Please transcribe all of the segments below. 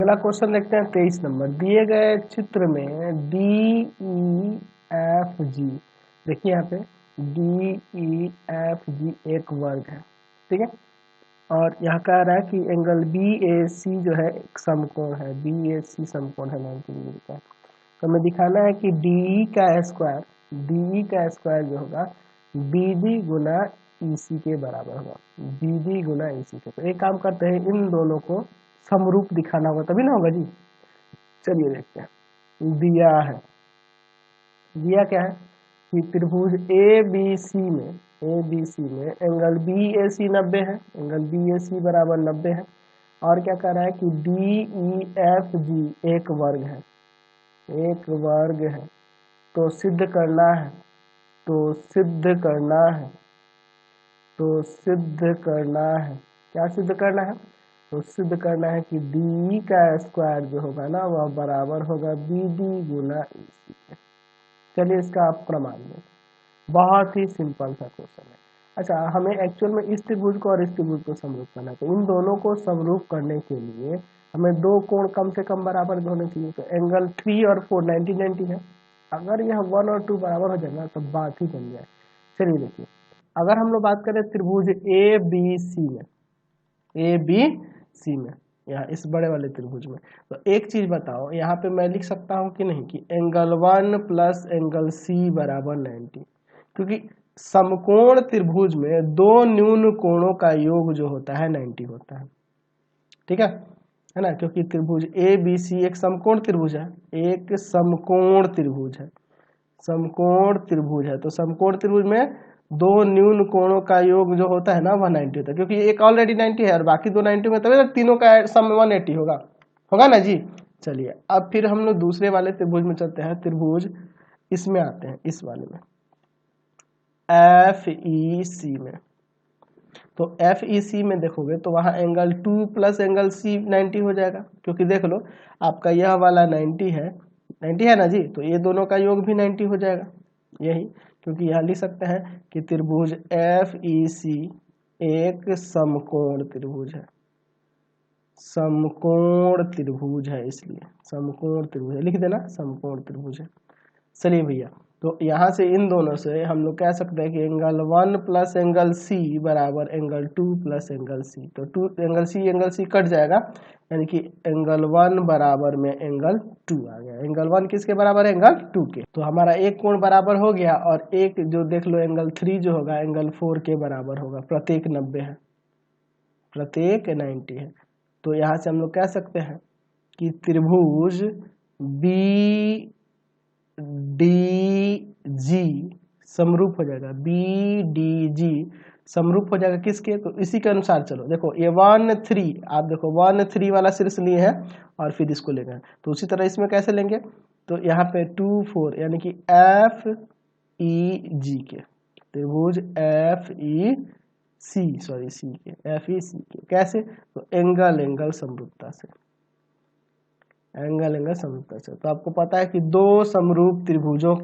अगला क्वेश्चन देखते हैं 23 नंबर। दिए गए चित्र में DEFG, देखिए यहाँ पे DEFG एक वर्ग है, ठीक है। और यहाँ कह रहा है कि एंगल BAC जो है एक समकोण है, BAC समकोण है 90 डिग्री का। तो हमें दिखाना है कि DE का स्क्वायर जो होगा BD गुना EC के बराबर होगा, BD गुना EC के। तो एक काम करते हैं, इन दोनों को समरूप दिखाना होगा तभी ना होगा जी। चलिए देखते हैं। दिया क्या है कि त्रिभुज ABC में एंगल BAC 90 है, एंगल BAC बराबर 90 है। और क्या कह रहा है कि DEFG एक वर्ग है। तो सिद्ध करना है क्या सिद्ध करना है? तो सिद्ध करना है कि DE का स्क्वायर जो होगा ना वह बराबर होगा BD गुना EC के। चलिए इसका आप प्रमाण लें। बहुत ही सिंपल सा क्वेश्चन है। अच्छा, हमें एक्चुअल में इस त्रिभुज को और इस त्रिभुज को समरूप करना है। तो इन दोनों को समरूप करने के लिए हमें दो कोण कम से कम बराबर होने चाहिए। तो एंगल 3 और 4 90 है। अगर यह 1 और 2 बराबर हो जाएगा तो बात ही बन जाए। चलिए देखिए, अगर हम लोग बात करें त्रिभुज ABC में यहाँ इस बड़े वाले त्रिभुज में, तो एक चीज बताओ, यहाँ पे मैं लिख सकता हूँ कि नहीं कि एंगल 1 प्लस एंगल C बराबर 90, क्योंकि समकोण त्रिभुज में दो न्यून कोणों का योग जो होता है 90 होता है, ठीक है ना। क्योंकि त्रिभुज ABC एक समकोण त्रिभुज है, तो समकोण त्रिभुज में दो न्यून कोणों का योग जो होता है ना वह 90 होता है, क्योंकि एक ऑलरेडी 90 है और बाकी दो 90 में, तभी तो तीनों का सम 180 होगा ना जी। चलिए अब फिर हम लोग दूसरे वाले त्रिभुज में चलते हैं। त्रिभुज इसमें आते हैं, इस वाले में FEC में। तो FEC में देखोगे तो वहां एंगल 2 प्लस एंगल C 90 हो जाएगा, क्योंकि देख लो आपका यह वाला 90 है ना जी, तो ये दोनों का योग भी 90 हो जाएगा। यही क्योंकि यहाँ लिख सकते हैं कि त्रिभुज FEC एक समकोण त्रिभुज है, इसलिए समकोण त्रिभुज है, लिख देना समकोण त्रिभुज है। चलिए भैया, तो यहाँ से इन दोनों से हम लोग कह सकते हैं कि एंगल 1 प्लस एंगल C बराबर एंगल 2 प्लस एंगल C। तो एंगल C कट जाएगा, यानी कि एंगल 1 बराबर में एंगल 2 आ गया। एंगल 1 किसके बराबर है? एंगल 2 के। तो हमारा एक कोण बराबर हो गया, और एक जो देख लो एंगल 3 जो होगा एंगल 4 के बराबर होगा। प्रत्येक 90 है, प्रत्येक 90 है। तो यहाँ से हम लोग कह सकते हैं कि त्रिभुज BDG समरूप हो जाएगा, BDG समरूप हो जाएगा किसके? तो इसी के अनुसार चलो देखो, ये 1 3, आप देखो 1 3 वाला शीर्ष लिए हैं और फिर इसको लेंगे, तो उसी तरह इसमें कैसे लेंगे? तो यहाँ पे 2 4 यानी कि FEG के, त्रिभुज FEC के कैसे? तो एंगल समरूपता से, तो आपको पता है कि दो समरूप त्रिभुजों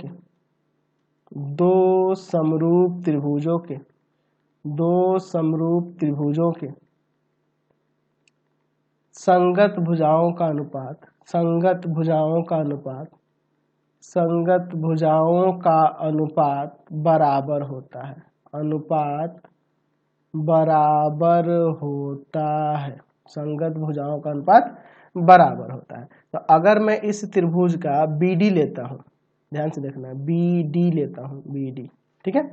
के संगत भुजाओं का अनुपात बराबर होता है, संगत भुजाओं का अनुपात बराबर होता है। तो अगर मैं इस त्रिभुज का BD लेता हूँ, ध्यान से देखना, BD लेता हूँ, BD, ठीक है।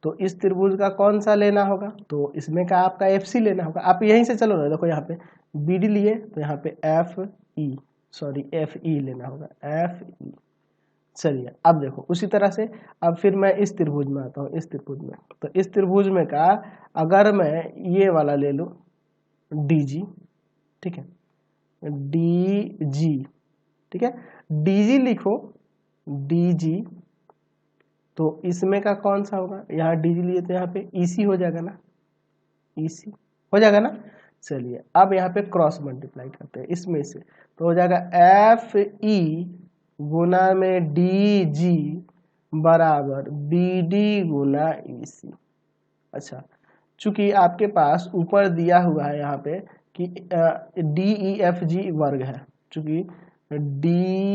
तो इस त्रिभुज का कौन सा लेना होगा? तो इसमें का आपका FC लेना होगा। आप यहीं से चलो ना, देखो यहाँ पे BD लिए तो यहाँ पे FE लेना होगा, FE। चलिए अब देखो उसी तरह से अब फिर मैं इस त्रिभुज में आता हूँ, इस त्रिभुज में। तो इस त्रिभुज में का अगर मैं ये वाला ले लूँ DG, ठीक है, DG, ठीक है, DG लिखो, DG। तो इसमें का कौन सा होगा? यहाँ DG लिए तो यहाँ पे EC हो जाएगा ना, EC हो जाएगा ना। चलिए अब यहाँ पे क्रॉस मल्टीप्लाई करते हैं इसमें से, तो हो जाएगा FE गुना में DG बराबर BD गुना EC। अच्छा, चूंकि आपके पास ऊपर दिया हुआ है यहाँ पे कि DEFG वर्ग है, चूंकि DEFG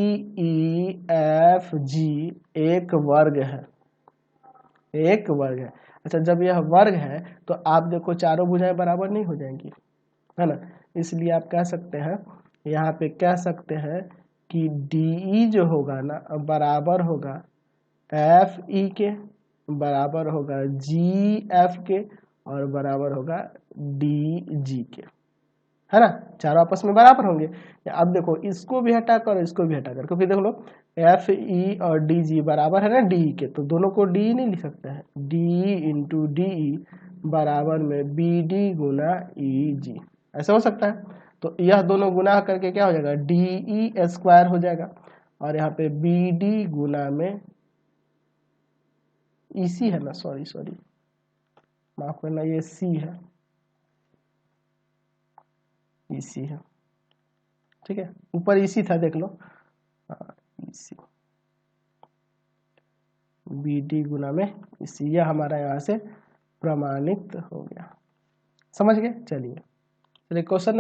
एक वर्ग है, एक वर्ग है। अच्छा, जब यह वर्ग है तो आप देखो चारों भुजाएं बराबर नहीं हो जाएंगी, है ना, इसलिए आप कह सकते हैं, यहाँ पे कह सकते हैं कि DE जो होगा ना बराबर होगा FE के, बराबर होगा GF के, और बराबर होगा DG के, है ना, चारों आपस में बराबर होंगे। अब देखो इसको भी हटाकर और इसको भी हटाकर, क्योंकि देख लो FE और DG बराबर है ना DE के, तो दोनों को DE नहीं लिख सकते हैं, DE इंटू DE बराबर में BD गुना EG, ऐसा हो सकता है। तो यह दोनों गुना करके क्या हो जाएगा, DE स्क्वायर हो जाएगा, और यहाँ पे BD गुना में EC है ना, सॉरी माफ करना, ये C है, EC है, ठीक है, ऊपर EC था देख लो, EC BD गुना में EC, यह हमारा यहाँ से प्रमाणित हो गया, समझ गए। चलिए क्वेश्चन